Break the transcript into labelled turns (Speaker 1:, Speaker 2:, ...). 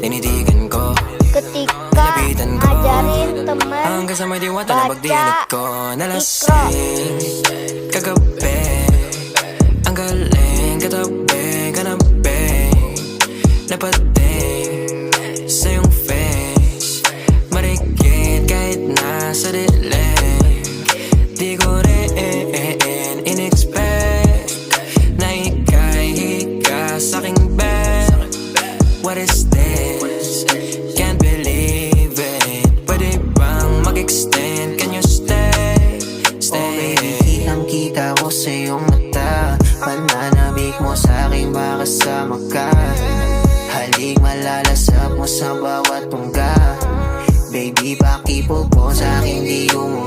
Speaker 1: tinitigan ko,
Speaker 2: Ketika
Speaker 1: lapitan ko,
Speaker 2: ngajarin temen
Speaker 1: hanggang sa may diwata na
Speaker 2: baca
Speaker 1: pagdinig ko. Nalasing kagabi, ang galing katabi, kanabi, napating sa iyong face, marikit kahit nasa dilim. Di ko rin in-expect na ika'y hika sa'king bed. What is this? Can't believe it. Pwede bang mag-extend? Can you stay? Stay.
Speaker 3: Oh baby, kitang-kita ko sa iyong mata. Pananabik mo sa'king makasama ka. Halik malalasap mo sa bawat tungga. Baby, pakipog mo sa'king di umuwi.